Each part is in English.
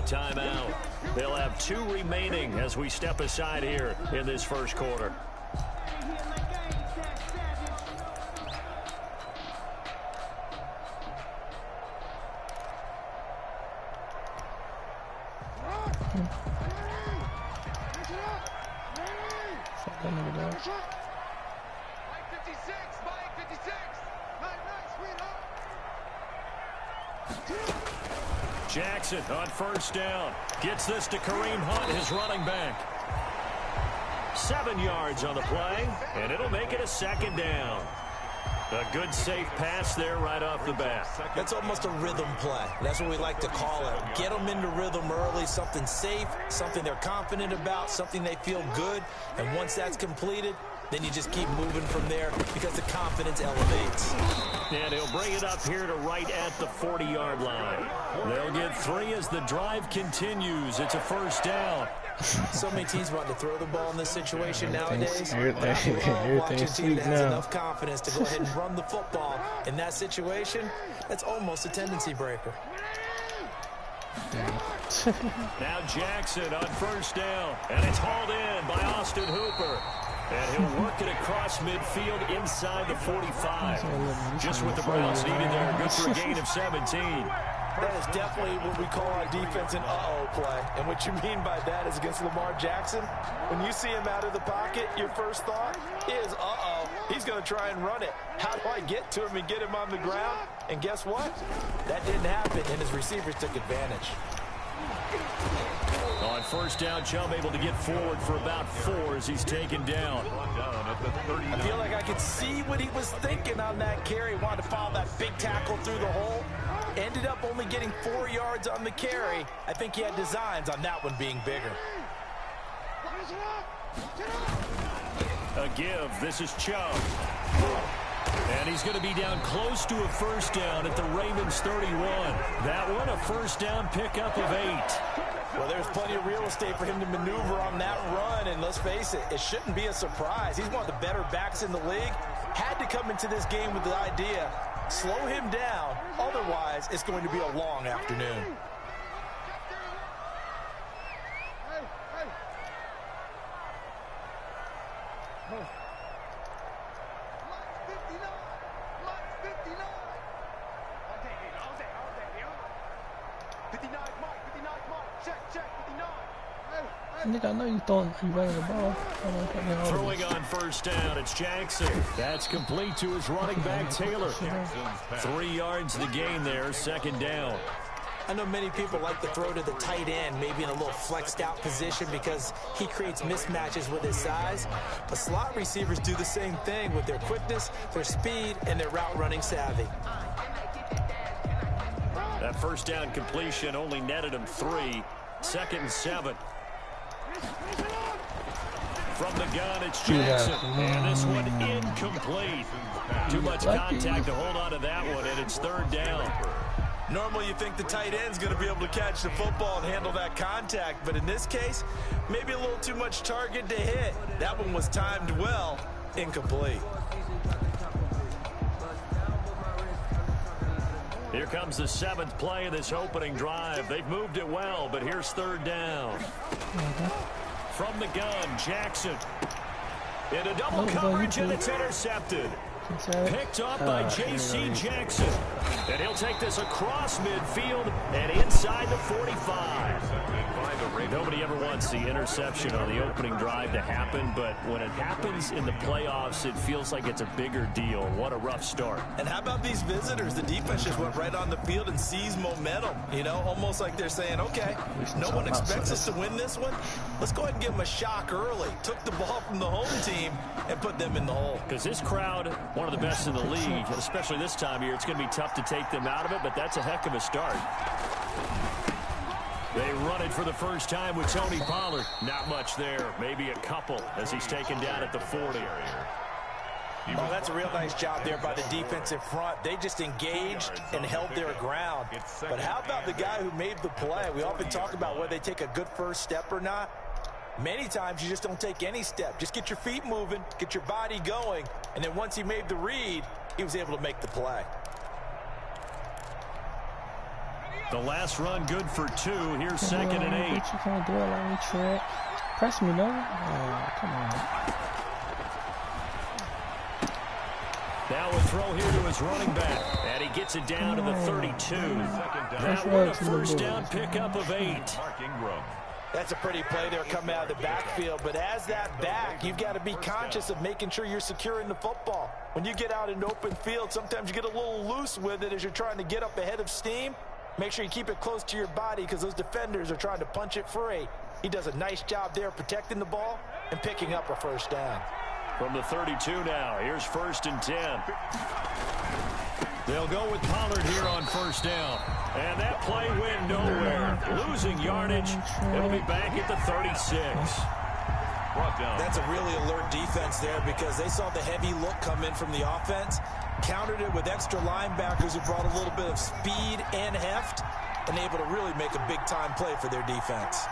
timeout. They'll have 2 remaining as we step aside here in this first quarter. Jackson on first down. Gets this to Kareem Hunt, his running back. 7 yards on the play, and it'll make it a second down. A good, safe pass there right off the bat. That's almost a rhythm play. That's what we like to call it. Get them into rhythm early, something safe, something they're confident about, something they feel good. And once that's completed, then you just keep moving from there because the confidence elevates. And he'll bring it up here to right at the 40-yard line. They'll get 3 as the drive continues. It's a first down. So many teams want to throw the ball in this situation nowadays. Everything team that has enough confidence to go ahead and run the football. In that situation, that's almost a tendency breaker. Now Jackson on first down, and it's hauled in by Austin Hooper. And he'll work it across midfield inside the 45. Just what the Browns needed there. Good for a gain of 17. That is definitely what we call our defense an uh-oh play. And what you mean by that is against Lamar Jackson, when you see him out of the pocket, your first thought is, uh-oh, he's going to try and run it. How do I get to him and get him on the ground? And guess what? That didn't happen, and his receivers took advantage. On first down, Chubb able to get forward for about 4 as he's taken down. I feel like I could see what he was thinking on that carry. Wanted to follow that big tackle through the hole. Ended up only getting 4 yards on the carry. I think he had designs on that one being bigger. A give. This is Chubb. And he's going to be down close to a first down at the Ravens 31. That one, a first down pickup of 8. Well, there's plenty of real estate for him to maneuver on that run, and let's face it, it shouldn't be a surprise. He's one of the better backs in the league. Had to come into this game with the idea, slow him down, otherwise it's going to be a long afternoon. Nick, I know you running the ball. Throwing on first down, it's Jackson. That's complete to his running back, Taylor. 3 yards to the gain there, second down. I know many people like to throw to the tight end, maybe in a little flexed out position because he creates mismatches with his size. But slot receivers do the same thing with their quickness, their speed, and their route running savvy. That first down completion only netted him 3. Second and 7. From the gun, it's Jackson. And this one incomplete. Too much contact to hold on to that one, and it's third down. Normally you think the tight end's going to be able to catch the football and handle that contact, but in this case, maybe a little too much target to hit. That one was timed well, incomplete. Here comes the 7th play of this opening drive. They've moved it well, but here's third down. From the gun, Jackson. Into double coverage, and it's intercepted. Picked up by J.C. Jackson. And he'll take this across midfield and inside the 45. Nobody ever wants the interception on the opening drive to happen, but when it happens in the playoffs, it feels like it's a bigger deal. What a rough start. And how about these visitors? The defense just went right on the field and seized momentum. You know, almost like they're saying, okay, no one expects us to win this one. Let's go ahead and give them a shock early. Took the ball from the home team and put them in the hole. Because this crowd, one of the best in the league, especially this time of year, it's going to be tough to take them out of it, but that's a heck of a start. They run it for the first time with Tony Pollard. Not much there, maybe a couple as he's taken down at the 40. Oh, that's a real nice job there by the defensive front. They just engaged and held their ground. But how about the guy who made the play? We often talk about whether they take a good first step or not. Many times you just don't take any step. Just get your feet moving, get your body going, and then once he made the read, he was able to make the play. The last run good for 2. Here's 2nd and 8. You can't do it like me, Trent. Press me, no? Oh, come on. Now a throw here to his running back. And he gets it down to the 32. That one a first down pickup of 8. That's a pretty play there coming out of the backfield. But as that back, you've got to be conscious of making sure you're securing the football. When you get out in open field, sometimes you get a little loose with it as you're trying to get up ahead of steam. Make sure you keep it close to your body because those defenders are trying to punch it free. He does a nice job there protecting the ball and picking up a first down. From the 32 now, here's 1st and 10. They'll go with Pollard here on first down. And that play went nowhere. Losing yardage. It'll be back at the 36. That's a really alert defense there because they saw the heavy look come in from the offense, countered it with extra linebackers who brought a little bit of speed and heft, and able to really make a big-time play for their defense.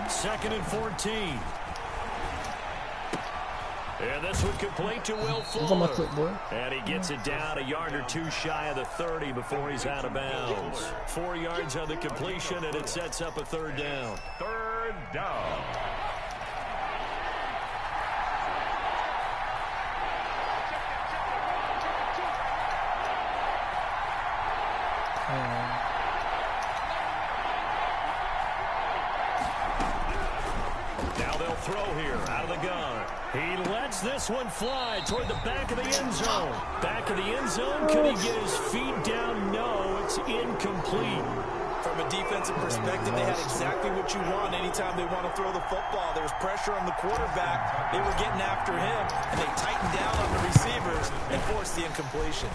Second and 14. And this one complete to Will Fuller. And he gets it down a yard or 2 shy of the 30 before he's out of bounds. 4 yards on the completion, and it sets up a 3rd down. 3rd down. Now they'll throw here out of the gun. He lets this one fly toward the back of the end zone. Back of the end zone. Can he get his feet down? No, it's incomplete. From a defensive perspective, they had exactly what you want anytime they want to throw the football. There was pressure on the quarterback. They were getting after him, and they tightened down on the receivers and forced the incompletion.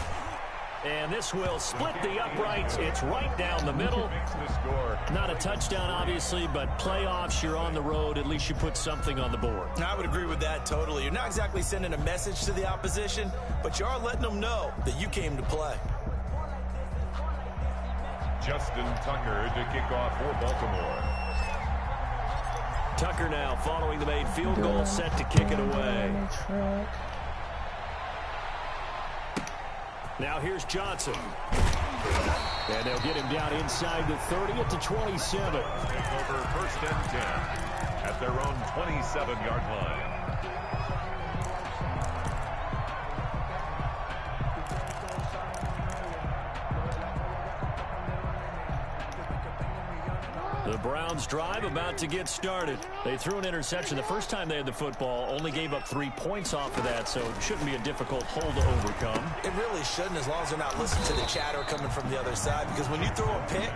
And this will split the uprights. It's right down the middle. Not a touchdown, obviously, but playoffs, you're on the road. At least you put something on the board. I would agree with that totally. You're not exactly sending a message to the opposition, but you are letting them know that you came to play. Justin Tucker to kick off for Baltimore. Tucker now following the made field goal, set to kick it away. Now here's Johnson. And they'll get him down inside the 30 at the 27. Over 1st and 10 at their own 27-yard line. The Browns drive about to get started. They threw an interception the first time they had the football, only gave up 3 points off of that, so it shouldn't be a difficult hole to overcome. It really shouldn't, as long as they're not listening to the chatter coming from the other side, because when you throw a pick,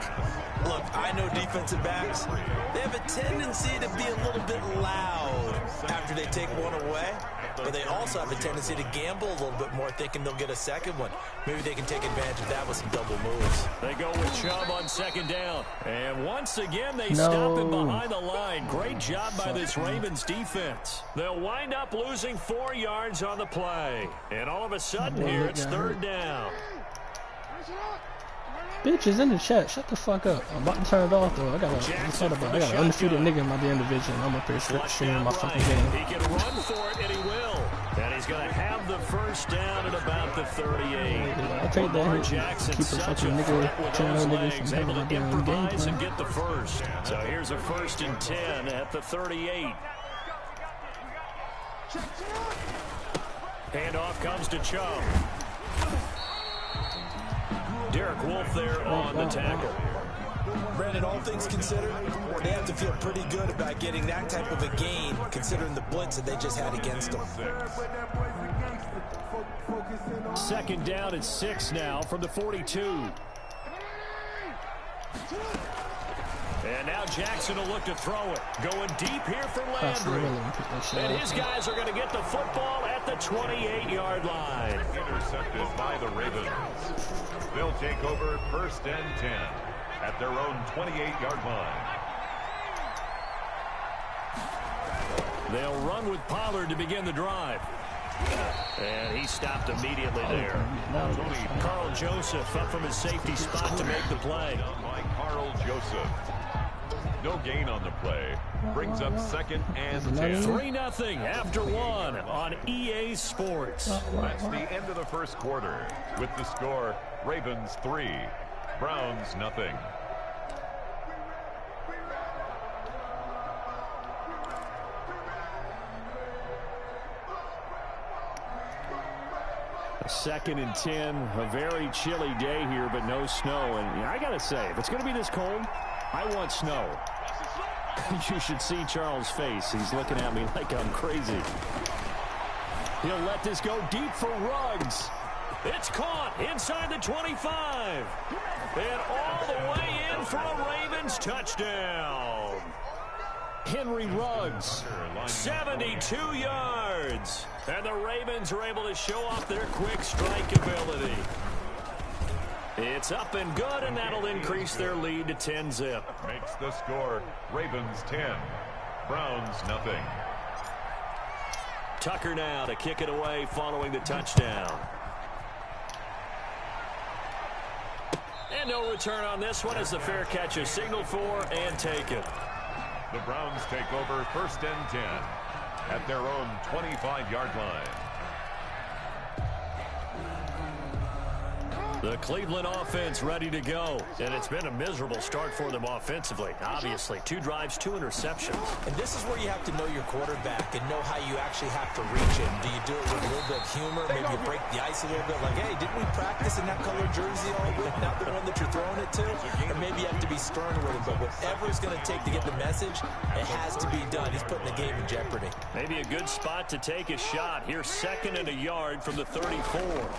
look, I know defensive backs, they have a tendency to be a little bit loud after they take one away, but they also have a tendency to gamble a little bit more, thinking they'll get a second one. Maybe they can take advantage of that with some double moves. They go with Chubb on 2nd down, and once again they stop him behind the line. Great job by this Ravens defense. They'll wind up losing 4 yards on the play, and all of a sudden here it's 3rd down. Bitch is in the chat. Shut the fuck up. I'm about to turn it off though. I got an undefeated nigga in my damn division. I'm up here streaming my fucking game. He can run for it, and he will. And he's going to have the first down at about the 38. I'll take that. Jackson, keep a fucking nigga, channel niggas from able having to my damn game improvise and plan. get the first. So here's a 1st and 10 at the 38. Handoff comes to Chubb. Derek Wolfe there on the tackle. Brandon, all things considered, they have to feel pretty good about getting that type of a gain, considering the blitz that they just had against them. 2nd down at 6 now from the 42. And now Jackson will look to throw it. Going deep here for Landry. And his guys are going to get the football at the 28-yard line. Intercepted by the Ravens. They'll take over 1st and 10 at their own 28-yard line. They'll run with Pollard to begin the drive. And he stopped immediately there. Carl Joseph up from his safety spot to make the play. By Carl Joseph. No gain on the play. Brings up 2nd and 10. 3-0 after 1 on EA Sports. That's the end of the first quarter. With the score, Ravens 3, Browns 0. A 2nd and 10, a very chilly day here, but no snow. And I got to say, if it's going to be this cold, I want snow. You should see Charles' face. He's looking at me like I'm crazy. He'll let this go deep for Ruggs. It's caught inside the 25. And all the way in for a Ravens touchdown. Henry Ruggs, 72 yards. And the Ravens are able to show off their quick strike ability. It's up and good, and that'll increase their lead to 10-zip. Makes the score, Ravens 10, Browns 0. Tucker now to kick it away following the touchdown. And no return on this one as the fair catch is signaled for and taken. The Browns take over 1st and 10 at their own 25-yard line. The Cleveland offense ready to go. And it's been a miserable start for them offensively. Obviously, 2 drives, 2 interceptions. And this is where you have to know your quarterback and know how you actually have to reach him. Do you do it with a little bit of humor? Maybe you break the ice a little bit. Like, hey, didn't we practice in that color jersey all week? Not the one that you're throwing it to? Or maybe you have to be stern with him. But whatever it's going to take to get the message, it has to be done. He's putting the game in jeopardy. Maybe a good spot to take a shot. Here's 2nd and a yard from the 34.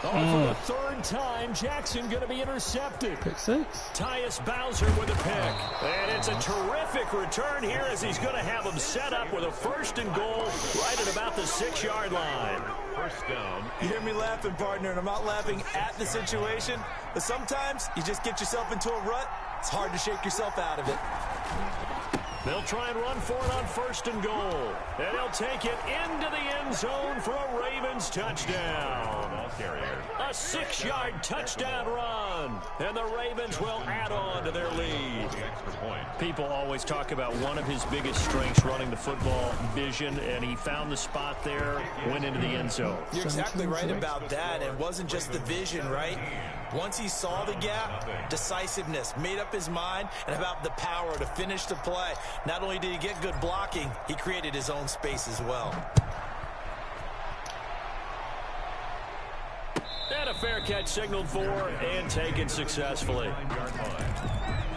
Oh, for the 3rd time, Jackson going to be intercepted. Pick 6. Tyus Bowser with a pick. And it's a terrific return here as he's going to have him set up with a 1st and goal right at about the 6-yard line. First down. You hear me laughing, partner, and I'm not laughing at the situation. But sometimes you just get yourself into a rut. It's hard to shake yourself out of it. They'll try and run for it on 1st and goal. And they'll take it into the end zone for a Ravens touchdown. A 6-yard touchdown run. And the Ravens will add on to their lead. People always talk about one of his biggest strengths, running the football, vision, and he found the spot there, went into the end zone. You're exactly right about that. It wasn't just the vision, right? Once he saw the gap, decisiveness, made up his mind, and about the power to finish the play. Not only did he get good blocking, he created his own space as well. And a fair catch signaled for and taken successfully.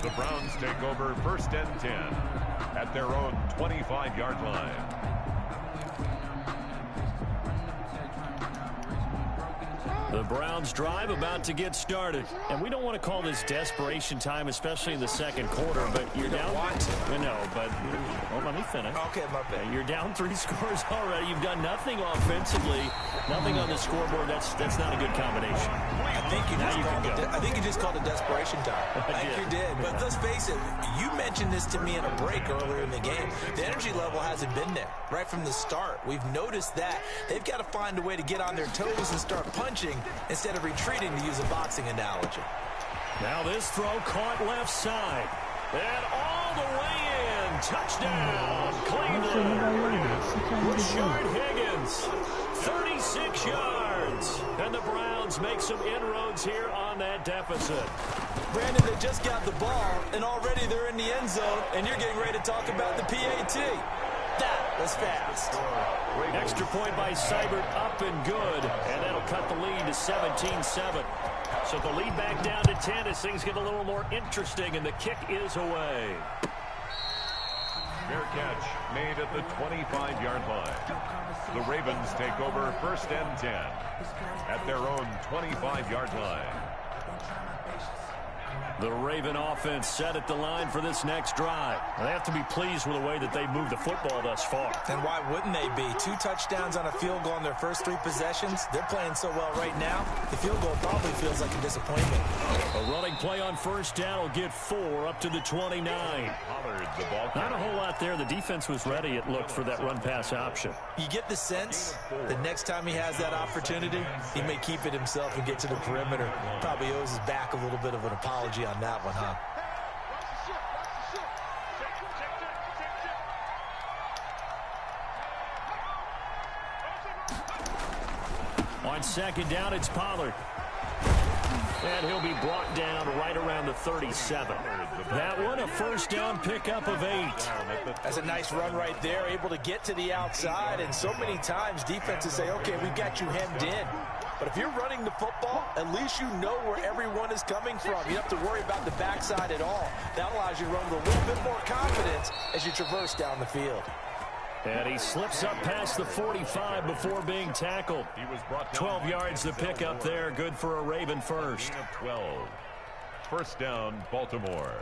The Browns take over 1st and 10 at their own 25-yard line. The Browns drive about to get started. And we don't want to call this desperation time, especially in the 2nd quarter, but you're down. I know, but well, let me finish. Okay, my bad. You're down 3 scores already. You've done nothing offensively, nothing on the scoreboard. That's not a good combination. I think you just called it desperation time. I think you did. But let's face it, you mentioned this to me in a break earlier in the game. The energy level hasn't been there right from the start. We've noticed that. They've got to find a way to get on their toes and start punching instead of retreating, to use a boxing analogy. Now this throw caught left side. And all the way in. Touchdown, Cleveland. Rashard Higgins, 36 yards. And the Browns make some inroads here on that deficit. Brandon, they just got the ball, and already they're in the end zone, and you're getting ready to talk about the PAT. That was fast. Extra point by Seibert, up and good. And that'll cut the lead to 17-7. So the lead back down to 10 as things get a little more interesting, and the kick is away. Fair catch made at the 25-yard line. The Ravens take over 1st and 10 at their own 25-yard line. The Raven offense set at the line for this next drive. They have to be pleased with the way that they've moved the football thus far. And why wouldn't they be? 2 touchdowns on a field goal in their first 3 possessions. They're playing so well right now, the field goal probably feels like a disappointment. A running play on 1st down will get 4 up to the 29. Not a whole lot there. The defense was ready, it looked, for that run-pass option. You get the sense that next time he has that opportunity, he may keep it himself and get to the perimeter. Probably owes his back a little bit of an apology on that one, huh? On second down, it's Pollard. And he'll be brought down right around the 37. That one, a first down pickup of 8. That's a nice run right there, able to get to the outside. And so many times defenses say, okay, we've got you hemmed in. But if you're running the football, at least you know where everyone is coming from. You don't have to worry about the backside at all. That allows you to run with a little bit more confidence as you traverse down the field. And he slips up past the 45 before being tackled. 12 yards to pick up there. Good for a Raven first. 12. First down, Baltimore.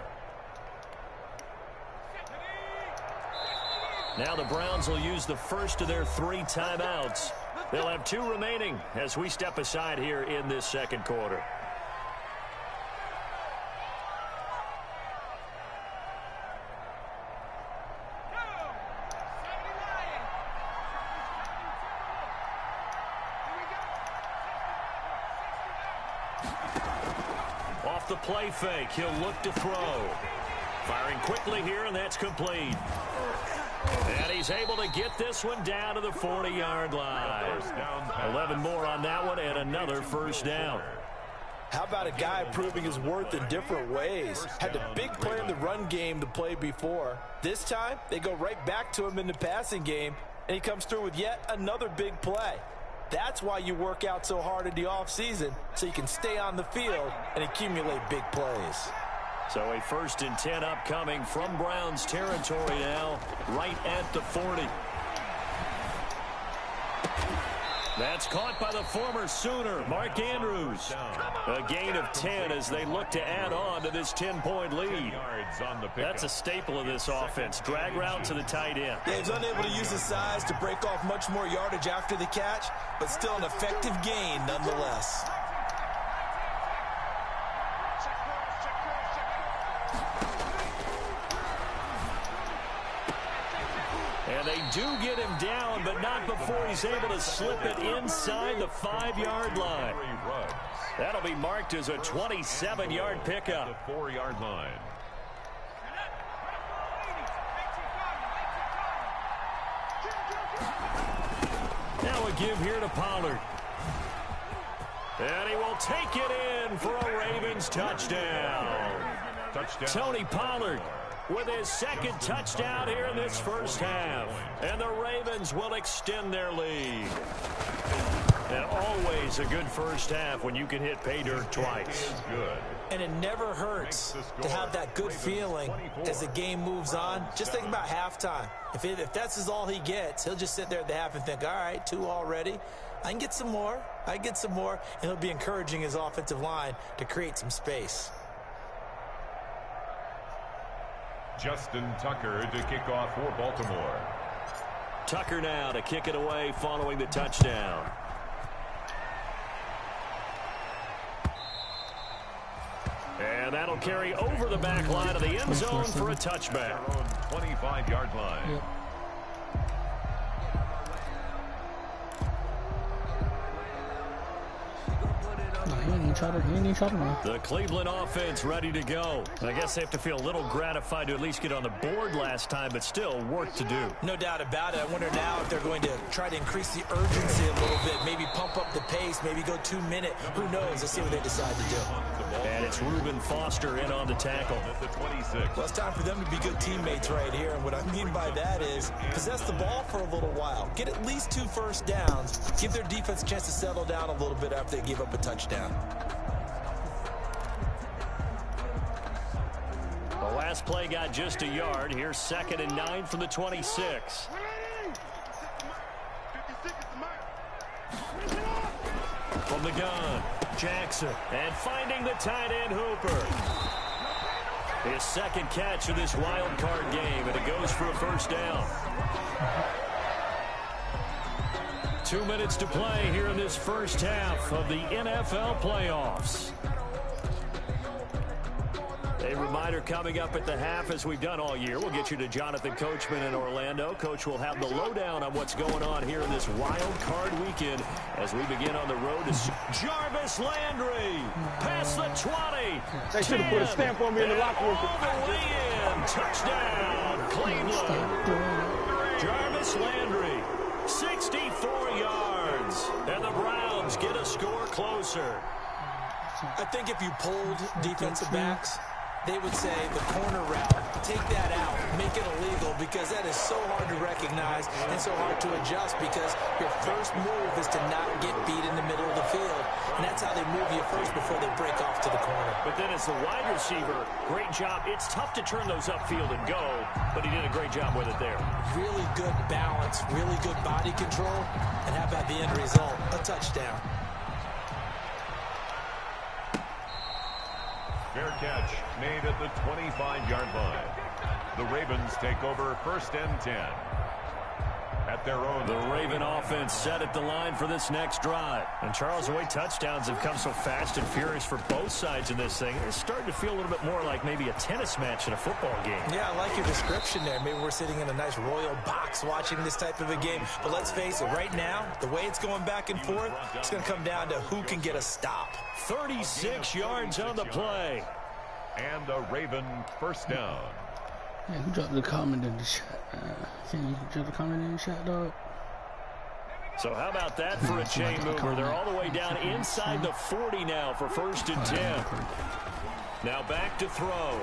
Now the Browns will use the first of their 3 timeouts. They'll have 2 remaining as we step aside here in this second quarter. Off the play fake, he'll look to throw. Firing quickly here, and that's complete. And he's able to get this one down to the 40-yard line. 11 more on that one, and another first down. How about a guy proving his worth in different ways? Had the big play in the run game to play before. This time, they go right back to him in the passing game, and he comes through with yet another big play. That's why you work out so hard in the offseason, so you can stay on the field and accumulate big plays. So a 1st and 10 upcoming from Browns territory now, right at the 40. That's caught by the former Sooner, Mark Andrews. A gain of 10 as they look to add on to this 10-point lead. That's a staple of this offense. Drag route to the tight end. Yeah, he's unable to use his size to break off much more yardage after the catch, but still an effective gain nonetheless. And they do get him down, but not before he's able to slip it inside the 5-yard line. That'll be marked as a 27-yard pickup. The 4-yard line. Now a give here to Pollard. And he will take it in for a Ravens touchdown. Tony Pollard with his 2nd touchdown here in this first half. And the Ravens will extend their lead. And always a good first half when you can hit pay dirt twice. Good. And it never hurts to have that good feeling as the game moves on. Just think about halftime. If that's all he gets, he'll just sit there at the half and think, all right, 2 already. I can get some more. I can get some more. And he'll be encouraging his offensive line to create some space. Justin Tucker to kick off for Baltimore. Tucker now to kick it away following the touchdown. And that'll carry over the back line of the end zone for a touchback. 25-yard line. Yep. He ain't even try to run. The Cleveland offense ready to go. I guess they have to feel a little gratified to at least get on the board last time, but still work to do. No doubt about it. I wonder now if they're going to try to increase the urgency a little bit, maybe pump up the pace, maybe go 2-minute. Who knows? Let's see what they decide to do. And it's Reuben Foster in on the tackle. Well, it's time for them to be good teammates right here. And what I mean by that is possess the ball for a little while. Get at least 2 first downs. Give their defense a chance to settle down a little bit after they give up a touchdown. The last play got just a yard. Here's 2nd and 9 from the 26. From the gun, Jackson. And finding the tight end, Hooper. His 2nd catch of this wild card game, and it goes for a first down. 2 minutes to play here in this first half of the NFL playoffs. A reminder coming up at the half, as we've done all year. We'll get you to Jonathan Coachman in Orlando. Coach will have the lowdown on what's going on here in this wild card weekend as we begin on the road to Jarvis Landry. Past the 20. They should have put a stamp on me in the locker room. All the way in. Touchdown, Cleveland. Jarvis Landry, 64 yards. And the Browns Ravens get a score closer. I think if you polled defensive backs, they would say the corner route, take that out, make it illegal, because that is so hard to recognize and so hard to adjust, because your first move is to not get beat in the middle of the field. And that's how they move you first before they break off to the corner. But then as the wide receiver, great job. It's tough to turn those upfield and go, but he did a great job with it there. Really good balance, really good body control, and how about the end result? A touchdown. Fair catch made at the 25-yard line. The Ravens take over 1st and 10. At their own. The Raven offense set at the line for this next drive. And Charles, the way touchdowns have come so fast and furious for both sides in this thing, it's starting to feel a little bit more like maybe a tennis match in a football game. Yeah, I like your description there. Maybe we're sitting in a nice royal box watching this type of a game. But let's face it, right now, the way it's going back and forth, it's going to come down to who can get a stop. 36 yards on the play. And a Raven first down. Yeah, who dropped the comment in the chat? Can you drop the comment in the chat, dog? So how about that for a chain mover? They're all the way down inside the 40 now for 1st and 10. Now back to throw.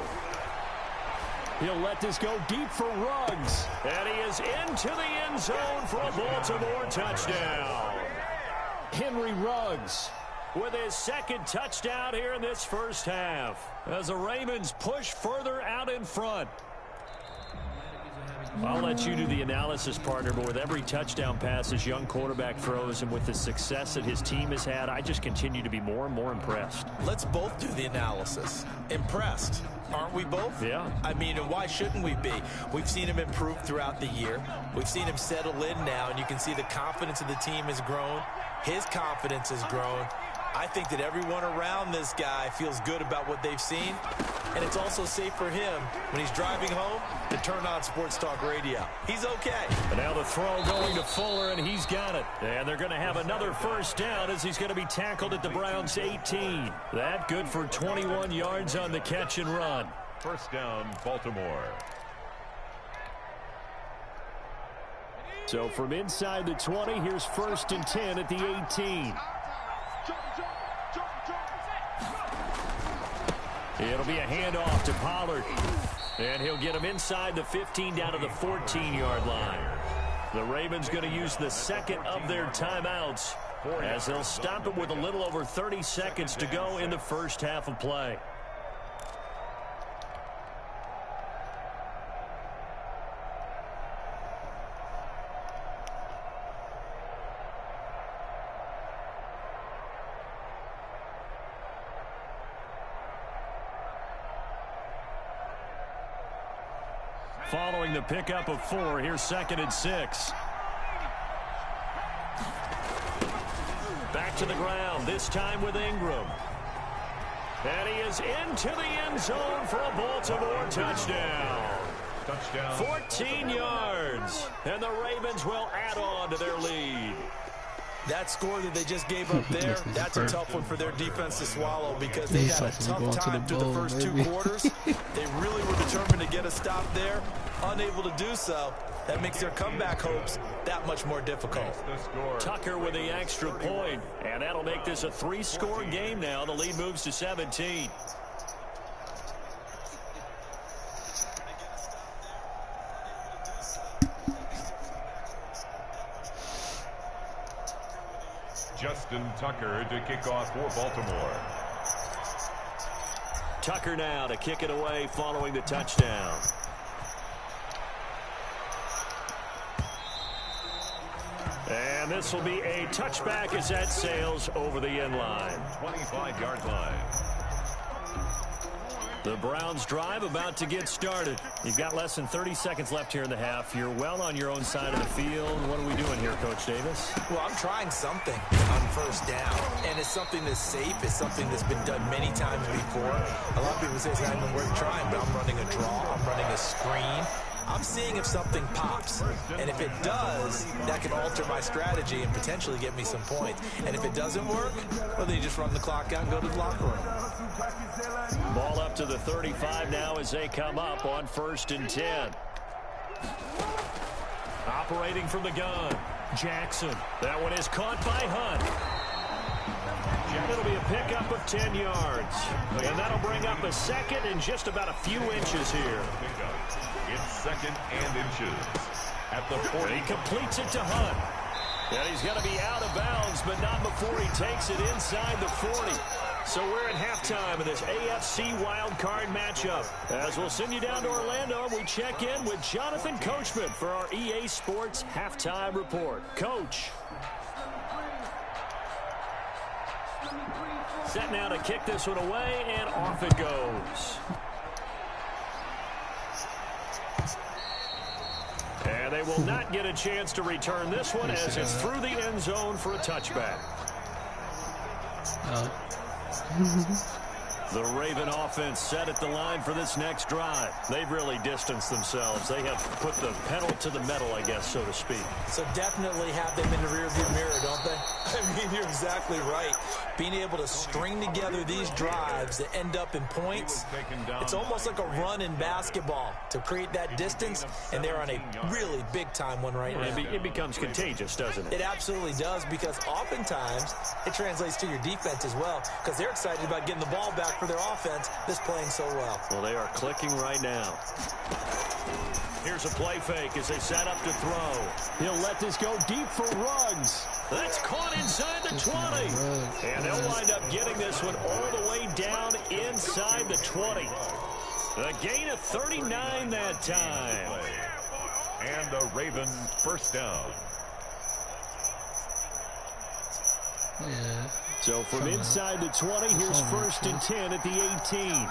He'll let this go deep for Ruggs. And he is into the end zone for a Baltimore touchdown. Henry Ruggs with his 2nd touchdown here in this first half, as the Ravens push further out in front. I'll let you do the analysis, partner, but with every touchdown pass this young quarterback throws and with the success that his team has had, I just continue to be more and more impressed. Let's both do the analysis. Impressed, aren't we both? Yeah. I mean, and why shouldn't we be? We've seen him improve throughout the year. We've seen him settle in now, and you can see the confidence of the team has grown. His confidence has grown. I think that everyone around this guy feels good about what they've seen, and it's also safe for him when he's driving home to turn on Sports Talk Radio. He's okay. And now the throw going to Fuller, and he's got it. And they're going to have another first down as he's going to be tackled at the Browns' 18. That good for 21 yards on the catch and run. First down, Baltimore. So from inside the 20, here's 1st and 10 at the 18. It'll be a handoff to Pollard. And he'll get him inside the 15 down to the 14-yard line. The Ravens going to use the 2nd of their timeouts as they'll stop it with a little over 30 seconds to go in the first half of play. Following the pickup of 4, here's 2nd and 6. Back to the ground, this time with Ingram. And he is into the end zone for a Baltimore touchdown. 14 yards. And the Ravens will add on to their lead. That score that they just gave up there, that's a tough one for their defense to swallow, because they had a tough time through the first 2 quarters. They really were determined to get a stop there, unable to do so. That makes their comeback hopes that much more difficult. Tucker with the extra point, and that'll make this a 3-score game now. The lead moves to 17. Justin Tucker to kick off for Baltimore. Tucker now to kick it away following the touchdown. And this will be a touchback as that sails over the end line. 25-yard line. The Browns drive about to get started. You've got less than 30 seconds left here in the half. You're well on your own side of the field. What are we doing here, Coach Davis? Well, I'm trying something on first down, and it's something that's safe. It's something that's been done many times before. A lot of people say it's not even worth trying, but I'm running a draw. I'm running a screen. I'm seeing if something pops, and if it does, that can alter my strategy and potentially get me some points. And if it doesn't work, well, then you just run the clock out and go to the locker room. Ball up to the 35 now as they come up on 1st and 10. Operating from the gun, Jackson. That one is caught by Hunt. It'll be a pickup of 10 yards. And that'll bring up a second and just about a few inches here. It's second and inches at the 40. He completes it to Hunt. And he's going to be out of bounds, but not before he takes it inside the 40. So we're at halftime of this AFC wildcard matchup. As we'll send you down to Orlando, we check in with Jonathan Coachman for our EA Sports Halftime Report. Coach. Set now to kick this one away, and off it goes. And they will not get a chance to return this one as it's through the end zone for a touchback. The Raven offense set at the line for this next drive. They've really distanced themselves. They have put the pedal to the metal, I guess, so to speak. So definitely have them in the rearview mirror, don't they? I mean, you're exactly right. Being able to string together these drives that end up in points, it's almost like a run in basketball to create that distance, and they're on a really big-time one right now. It becomes contagious, doesn't it? It absolutely does, because oftentimes it translates to your defense as well, because they're excited about getting the ball back for their offense that's playing so well. Well, they are clicking right now. Here's a play fake as they set up to throw. He'll let this go deep for Ruggs. That's caught inside the 20. And they'll wind up getting this one all the way down inside the 20. A gain of 39 that time. And the Ravens first down. Yeah. So from inside the 20, here's first and 10 at the 18.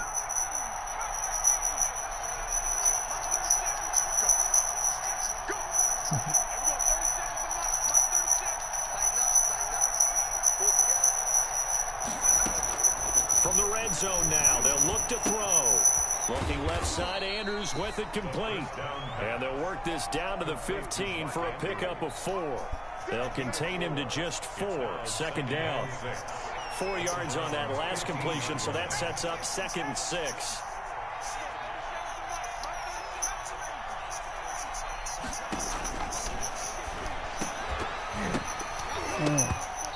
From the red zone now, they'll look to throw. Looking left side, Andrews with it complete. And they'll work this down to the 15 for a pickup of 4. They'll contain him to just 4. Second down. 4 yards on that last completion, so that sets up 2nd and 6.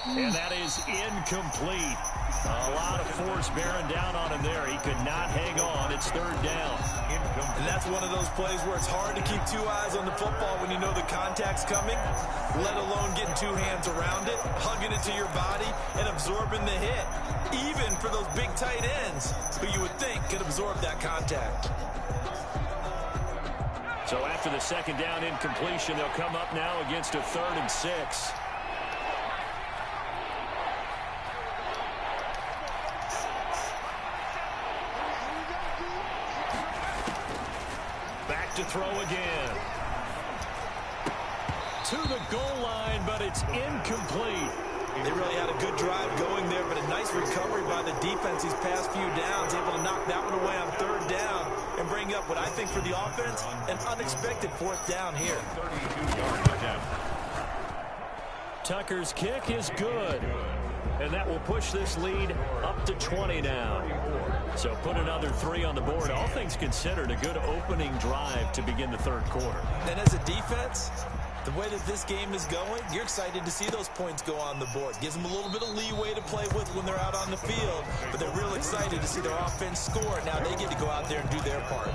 And that is incomplete. A lot of force bearing down on him there. He could not hang on. It's 3rd down. And that's one of those plays where it's hard to keep 2 eyes on the football when you know the contact's coming, let alone getting 2 hands around it, hugging it to your body, and absorbing the hit. Even for those big tight ends who you would think could absorb that contact. So after the 2nd down incompletion, they'll come up now against a 3rd and 6. To throw again. To the goal line, but it's incomplete. They really had a good drive going there, but a nice recovery by the defense these past few downs, able to knock that one away on 3rd down and bring up what I think for the offense, an unexpected 4th down here. 32-yard attempt. Tucker's kick is good. And that will push this lead up to 20 now. So put another 3 on the board. All things considered, a good opening drive to begin the 3rd quarter. And as a defense, the way that this game is going, you're excited to see those points go on the board. Gives them a little bit of leeway to play with when they're out on the field. But they're real excited to see their offense score. Now they get to go out there and do their part.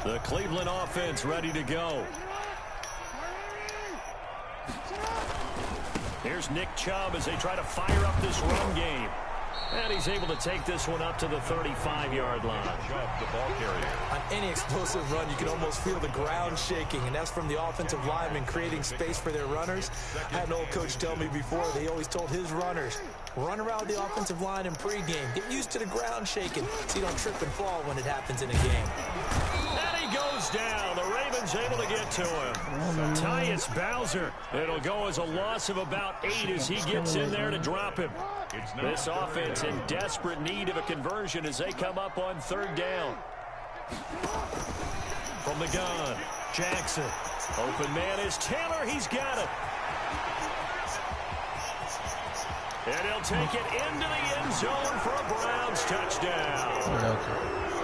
The Cleveland offense ready to go. Here's Nick Chubb as they try to fire up this run game. And he's able to take this one up to the 35-yard line. Chubb, the ball carrier. On any explosive run, you can almost feel the ground shaking, and that's from the offensive linemen creating space for their runners. I had an old coach tell me before, they always told his runners, run around the offensive line in pregame. Get used to the ground shaking so you don't trip and fall when it happens in a game. And he goes down. The Ravens able to get to him. Tyus Bowser. It'll go as a loss of about 8 as he gets in there to drop him. This offense in desperate need of a conversion as they come up on 3rd down. From the gun, Jackson. Open man is Taylor. He's got it. And he'll take it into the end zone for a Browns touchdown.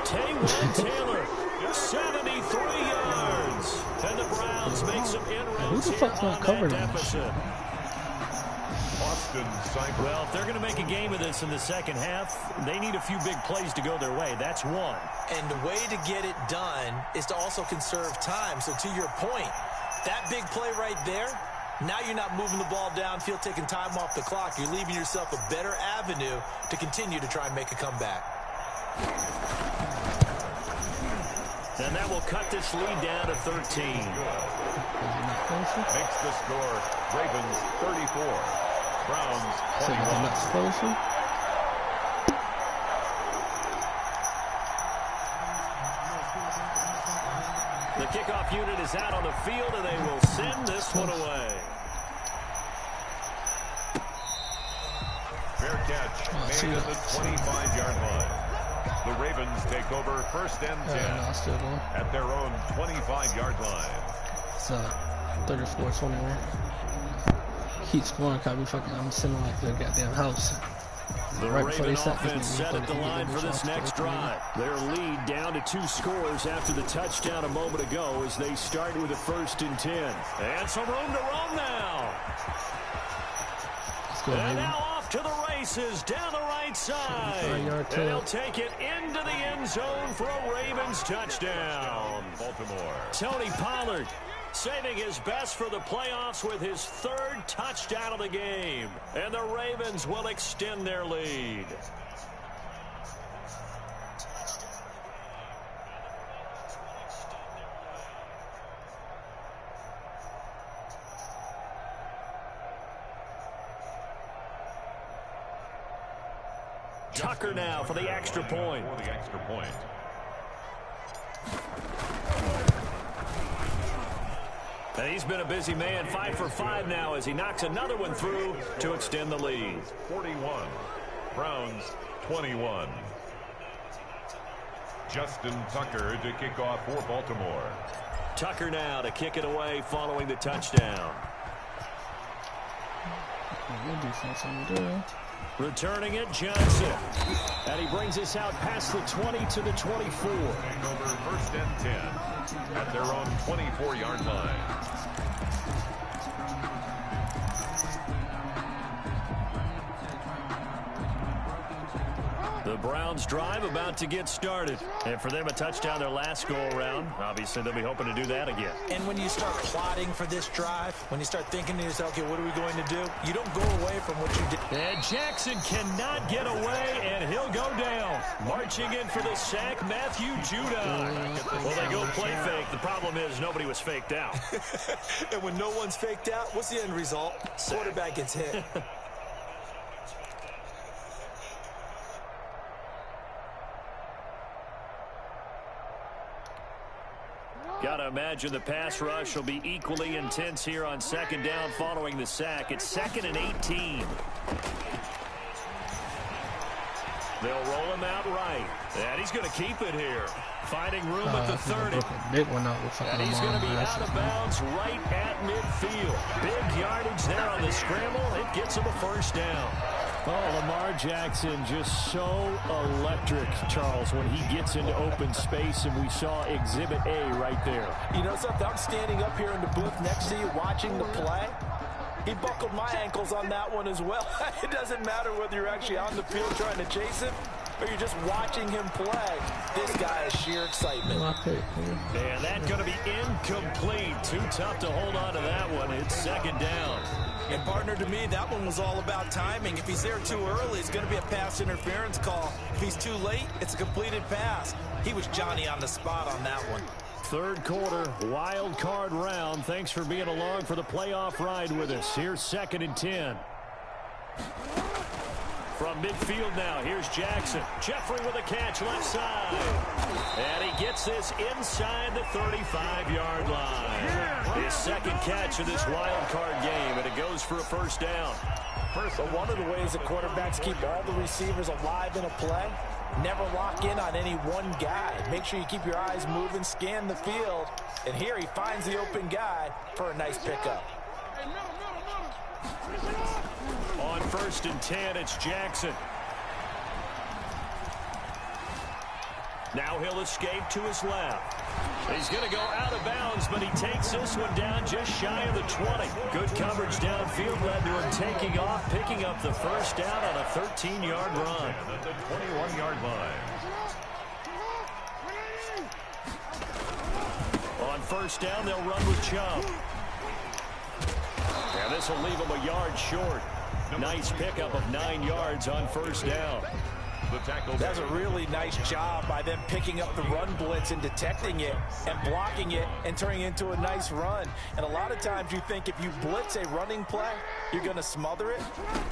Taylor 73 yards. And the Browns make some inroads here on that deficit. Well, if they're going to make a game of this in the second half, they need a few big plays to go their way. That's one. And the way to get it done is to also conserve time. So to your point, that big play right there, now you're not moving the ball downfield, taking time off the clock. You're leaving yourself a better avenue to continue to try and make a comeback. And that will cut this lead down to 13. Makes the score Ravens 34. Browns 21. The kickoff unit is out on the field, and they will send this one away. Fair catch made at the 25-yard line. The Ravens take over first and 10 at their own 25-yard line. It's 34-21. Keep scoring, cause I'm sitting like the goddamn house. The Raven offense set at the line for this next drive. Their lead down to 2 scores after the touchdown a moment ago as they start with a 1st and 10. And some room to run now. And now off to the races down the right side. And he'll take it into the end zone for a Ravens touchdown. Baltimore. Tony Pollard saving his best for the playoffs with his 3rd touchdown of the game. And the Ravens will extend their lead. Tucker now for the extra point. And he's been a busy man, 5 for 5 now as he knocks another one through to extend the lead. 41, Browns 21. Justin Tucker to kick off for Baltimore. Tucker now to kick it away following the touchdown. Returning it, Johnson. And he brings us out past the 20 to the 24. Take over first and 10 at their own 24-yard line. The Browns drive about to get started. And for them, a touchdown their last go-around. Obviously, they'll be hoping to do that again. And when you start plotting for this drive, when you start thinking to yourself, okay, what are we going to do? You don't go away from what you did. And Jackson cannot get away, and he'll go down. Marching in for the sack, Matthew Judah. Well, they go play fake. The problem is nobody was faked out. And when no one's faked out, what's the end result? Quarterback gets hit. Got to imagine the pass rush will be equally intense here on 2nd down following the sack. It's 2nd and 18. They'll roll him out right. And he's going to keep it here. Finding room at the 30. And he's going to be out of bounds right at midfield. Big yardage there on the scramble. It gets him a 1st down. Oh, Lamar Jackson just so electric, Charles, when he gets into open space, and we saw Exhibit A right there. You know something? I'm standing up here in the booth next to you watching the play. He buckled my ankles on that one as well. It doesn't matter whether you're actually on the field trying to chase him or you're just watching him play. This guy is sheer excitement. And that's going to be incomplete. Too tough to hold on to that one. It's 2nd down. And partner, to me, that one was all about timing. If he's there too early, it's going to be a pass interference call. If he's too late, it's a completed pass. He was Johnny on the spot on that one. 3rd quarter, wild card round. Thanks for being along for the playoff ride with us. Here's 2nd and 10. From midfield now, here's Jackson. Jeffrey with a catch left side. And he gets this inside the 35-yard line. His 2nd catch of this wild card game, and it goes for a 1st down. But one of the ways that quarterbacks keep all the receivers alive in a play, never lock in on any one guy. Make sure you keep your eyes moving, scan the field. And here he finds the open guy for a nice pickup. On 1st and 10, it's Jackson. Now he'll escape to his left. He's going to go out of bounds, but he takes this one down just shy of the 20. Good coverage downfield led to him taking off, picking up the first down on a 13-yard run. At the 21-yard line. On first down, they'll run with Chubb. And this will leave him a yard short. Nice pickup of 9 yards on first down. That's a really nice job by them picking up the run blitz and detecting it and blocking it and turning it into a nice run. And a lot of times you think if you blitz a running play, you're going to smother it.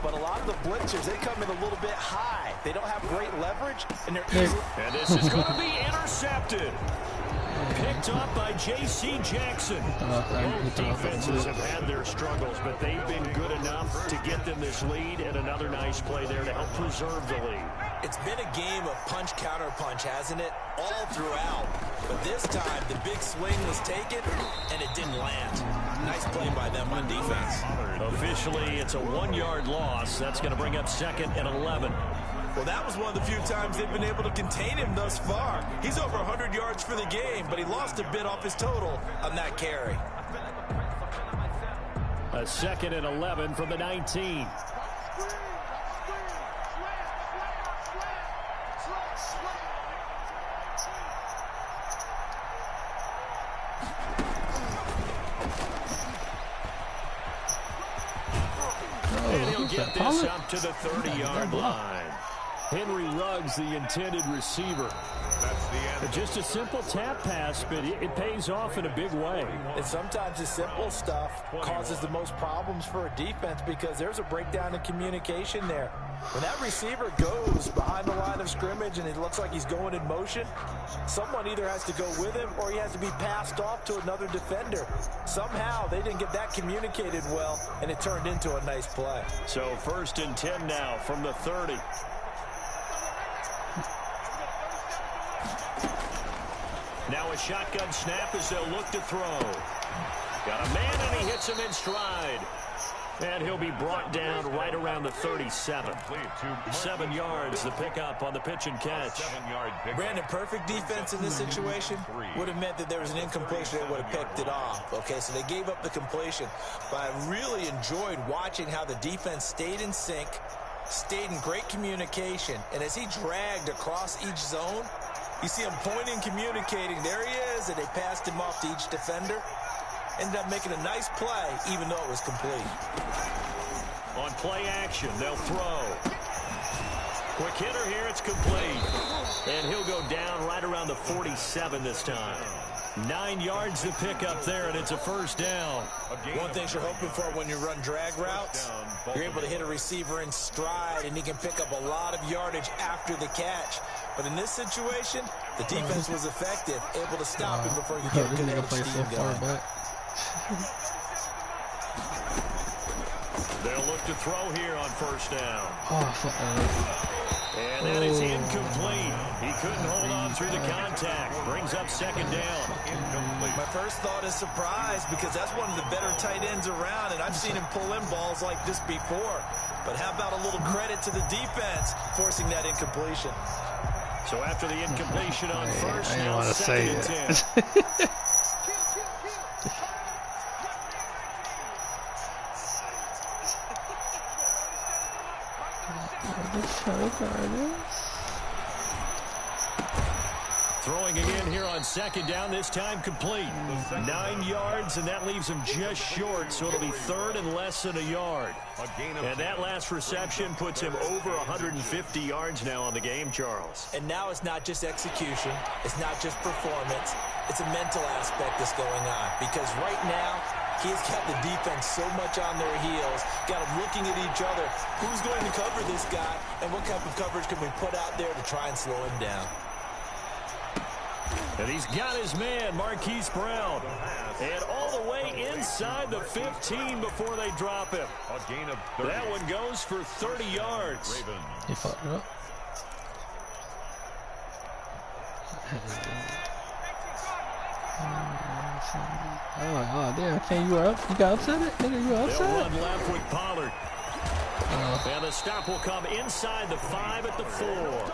But a lot of the blitzers, they come in a little bit high. They don't have great leverage, and they're easy. And this is going to be intercepted. Picked up by J.C. Jackson. Both defenses have had their struggles, but they've been good enough to get them this lead, and another nice play there to help preserve the lead. It's been a game of punch-counter-punch, hasn't it? All throughout. But this time, the big swing was taken, and it didn't land. Nice play by them on defense. Officially, it's a 1-yard loss. That's going to bring up 2nd and 11. Well, that was one of the few times they've been able to contain him thus far. He's over 100 yards for the game, but he lost a bit off his total on that carry. A 2nd and 11 from the 19. And he'll get this up to the 30-yard line. Henry Ruggs, the intended receiver. That's the end. Just a simple tap pass, but it pays off in a big way. And sometimes the simple stuff causes the most problems for a defense because there's a breakdown in communication there. When that receiver goes behind the line of scrimmage and it looks like he's going in motion, someone either has to go with him or he has to be passed off to another defender. Somehow they didn't get that communicated well, and it turned into a nice play. So 1st and 10 now from the 30. Now a shotgun snap as they'll look to throw. Got a man, and he hits him in stride. And he'll be brought down right around the 37. 7 yards, the pickup on the pitch and catch. 7-yard pickup. Brandon, perfect defense in this situation would have meant that there was an incompletion. They would have picked it off. Okay, so they gave up the completion. But I really enjoyed watching how the defense stayed in sync, stayed in great communication. And as he dragged across each zone, you see him pointing, communicating. There he is, and they passed him off to each defender. Ended up making a nice play, even though it was complete. On play action, they'll throw. Quick hitter here, it's complete. And he'll go down right around the 47 this time. 9 yards to pick up there, and it's a first down. One thing you're hoping for when you run drag routes, you're able to hit a receiver in stride, and he can pick up a lot of yardage after the catch. But in this situation, the defense was effective, able to stop him before you get a good edge steam going. They'll look to throw here on first down. And that is incomplete. He couldn't hold on through the contact. Brings up 2nd down. My first thought is surprise because that's one of the better tight ends around, and I've seen him pull in balls like this before. But how about a little credit to the defense forcing that incompletion? So after the incompletion on first, now 2nd and 10. Throwing again here on 2nd down, this time complete. 9 yards, and that leaves him just short, so it'll be 3rd and less than a yard. And that last reception puts him over 150 yards now on the game, Charles. And now it's not just execution. It's not just performance. It's a mental aspect that's going on. Because right now, he's got the defense so much on their heels, got them looking at each other. Who's going to cover this guy, and what type of coverage can we put out there to try and slow him down? And he's got his man, Marquise Brown. And all the way inside the 15 before they drop him. A gain of 30. That one goes for 30 yards. He fucked up. Oh, damn. Can you up? You got upset it? Nigga, you upset? They'll run left with Pollard. And the stop will come inside the 5 at the 4.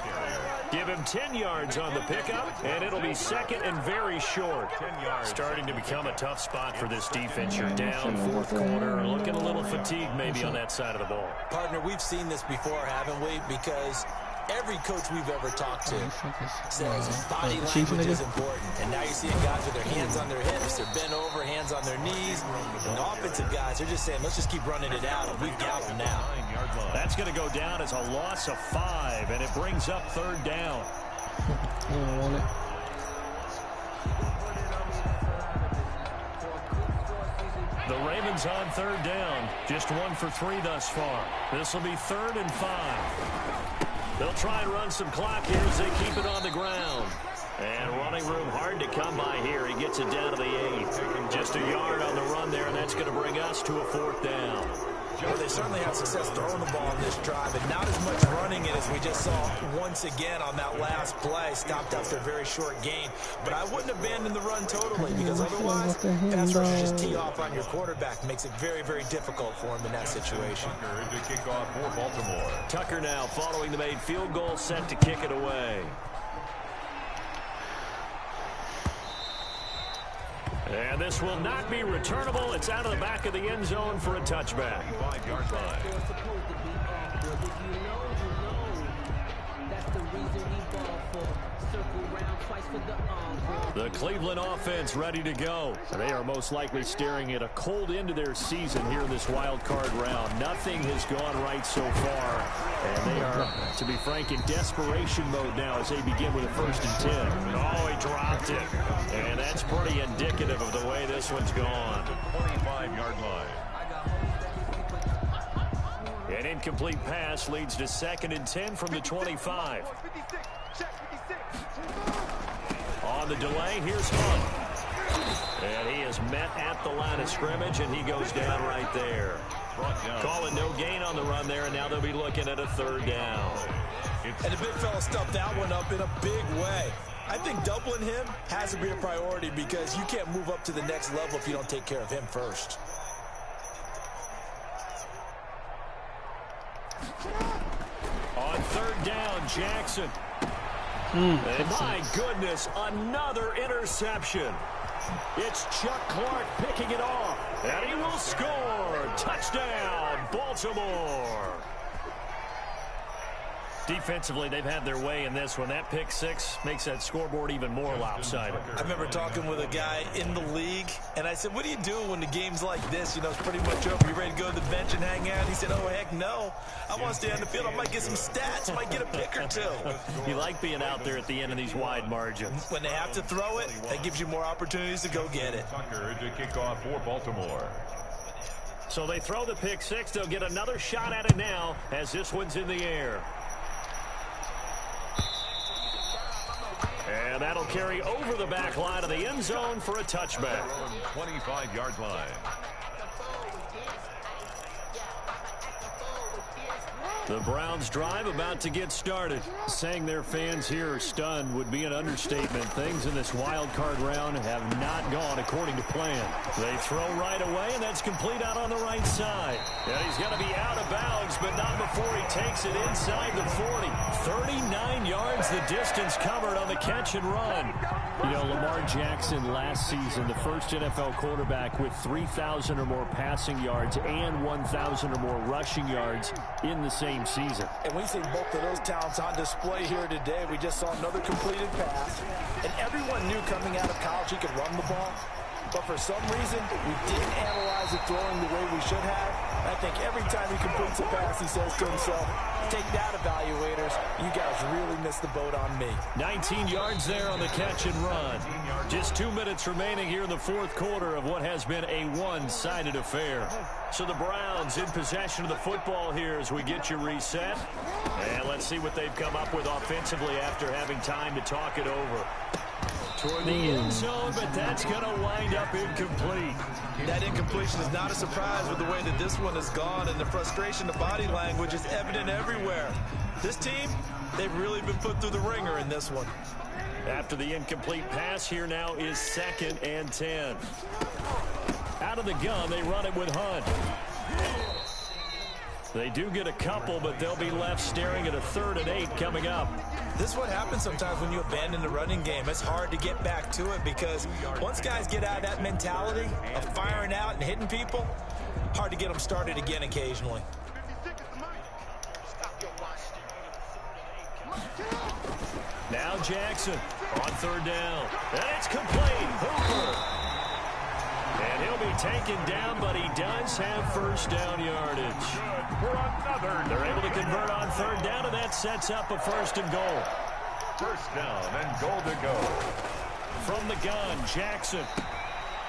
Give him 10 yards on the pickup, and it'll be second and very short. Starting to become a tough spot for this defense. You're down fourth quarter, looking a little fatigued maybe on that side of the ball. Partner, we've seen this before, haven't we? Because every coach we've ever talked to says body language is important. And now you're seeing guys with their hands on their hips, they're bent over, hands on their knees. And the offensive guys are just saying, let's just keep running it out, and we've got them now. That's going to go down as a loss of 5, and it brings up third down. You don't want it. The Ravens on third down. Just 1 for 3 thus far. This will be 3rd and 5. They'll try and run some clock here as they keep it on the ground. And running room hard to come by here. He gets it down to the 8. Just a yard on the run there, and that's going to bring us to a 4th down. Well, they certainly had success throwing the ball in this drive, and not as much running it as we just saw once again on that last play. Stopped after a very short gain. But I wouldn't abandon the run totally, because otherwise, pass rush just tee off on your quarterback. Makes it very, very difficult for him in that situation. Tucker to kick off for Baltimore. Tucker now following the made field goal, set to kick it away. And this will not be returnable. It's out of the back of the end zone for a touchback. 5-yard line. The Cleveland offense ready to go. They are most likely staring at a cold end to their season here in this wild card round. Nothing has gone right so far. And they are, to be frank, in desperation mode now as they begin with a 1st and 10. Oh, he dropped it. And that's pretty indicative of the way this one's gone. 25-yard line. An incomplete pass leads to 2nd and 10 from the 25. On the delay, here's Hunt. And he is met at the line of scrimmage, and he goes down right there. Calling no gain on the run there, and now they'll be looking at a 3rd down. And the big fella stuffed that one up in a big way. I think doubling him has to be a priority, because you can't move up to the next level if you don't take care of him first. On 3rd down, Jackson. And my goodness, another interception. It's Chuck Clark picking it off, and he will score. Touchdown, Baltimore. Defensively, they've had their way in this one. That pick 6 makes that scoreboard even more lopsided. I remember talking with a guy in the league, and I said, what do you do when the game's like this? You know, it's pretty much over. You ready to go to the bench and hang out? He said, oh, heck no. I want to stay on the field. I might get some stats. I might get a pick or 2. You like being out there at the end of these wide margins. When they have to throw it, that gives you more opportunities to go get it. Tucker to kick off for Baltimore. So they throw the pick 6. They'll get another shot at it now as this one's in the air. And that'll carry over the back line of the end zone for a touchback. 25-yard line. The Browns drive about to get started. Saying their fans here are stunned would be an understatement. Things in this wild card round have not gone according to plan. They throw right away, and that's complete out on the right side. And he's going to be out of bounds, but not before he takes it inside the 40. 39 yards the distance covered on the catch and run. You know, Lamar Jackson last season, the first NFL quarterback with 3,000 or more passing yards and 1,000 or more rushing yards in the same season. And we see both of those talents on display here today. We just saw another completed pass, and everyone knew coming out of college he could run the ball. But for some reason, we didn't analyze it throwing the way we should have. I think every time he completes a pass, he says to himself, take that, evaluators. You guys really missed the boat on me. 19 yards there on the catch and run. Just 2 minutes remaining here in the 4th quarter of what has been a one-sided affair. So the Browns in possession of the football here as we get you reset. And let's see what they've come up with offensively after having time to talk it over. Toward the end zone, but that's going to wind up incomplete. That incompletion is not a surprise with the way that this one has gone, and the frustration, the body language is evident everywhere. This team, they've really been put through the ringer in this one. After the incomplete pass, here now is 2nd and 10. Out of the gun, they run it with Hunt. They do get a couple, but they'll be left staring at a 3rd and 8 coming up. This is what happens sometimes when you abandon the running game. It's hard to get back to it because once guys get out of that mentality of firing out and hitting people, hard to get them started again occasionally. Now Jackson on third down. And it's complete. Hooper. And he'll be taken down, but he does have first down yardage. For another. They're able to convert on third down, and that sets up a first and goal. First down and goal to go. From the gun, Jackson.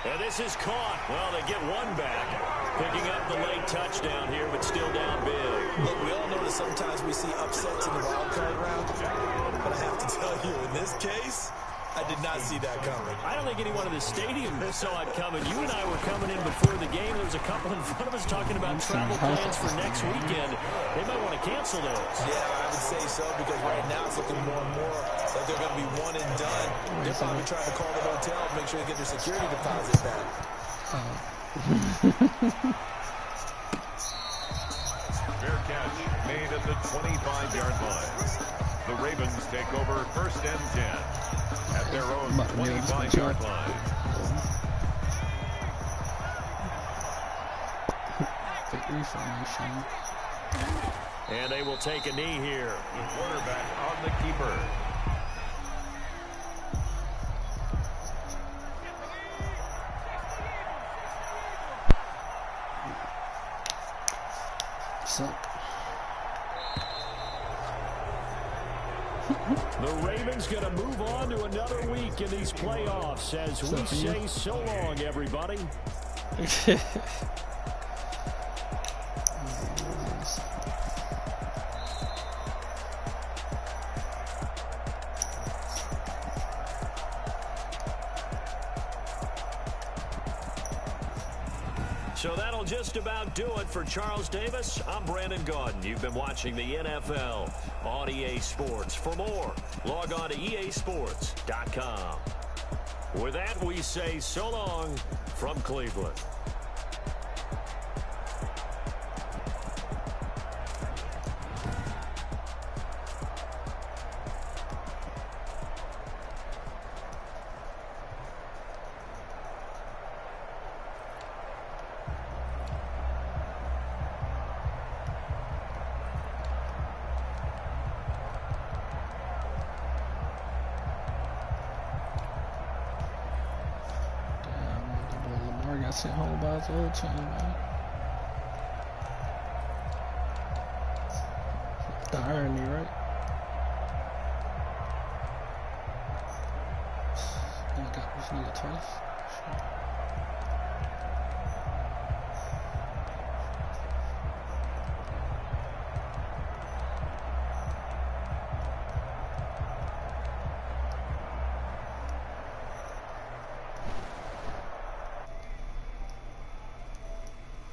And this is caught. Well, they get one back. Picking up the late touchdown here, but still down big. Look, we all know that sometimes we see upsets in the wild card round. But I have to tell you, in this case, I did not see that coming. I don't think anyone in the stadium saw it coming. You and I were coming in before the game. There was a couple in front of us talking about travel plans for next weekend. They might want to cancel those. Yeah, I would say so, because right now it's looking more and more like they're going to be one and done. They're probably trying to call the hotel and make sure they get their security deposit back. Fair catch made at the 25-yard line. The Ravens take over first and 10 at their own 25-yard line. And they will take a knee here. The quarterback on the keeper. The Ravens going to move on to another week in these playoffs as we say so long, everybody. So that'll just about do it for Charles Davis. I'm Brandon Gaudin. You've been watching the NFL on EA Sports. For more, log on to easports.com. With that, we say so long from Cleveland. Sent home by his old team, man. The irony, right? I got this nigga twice.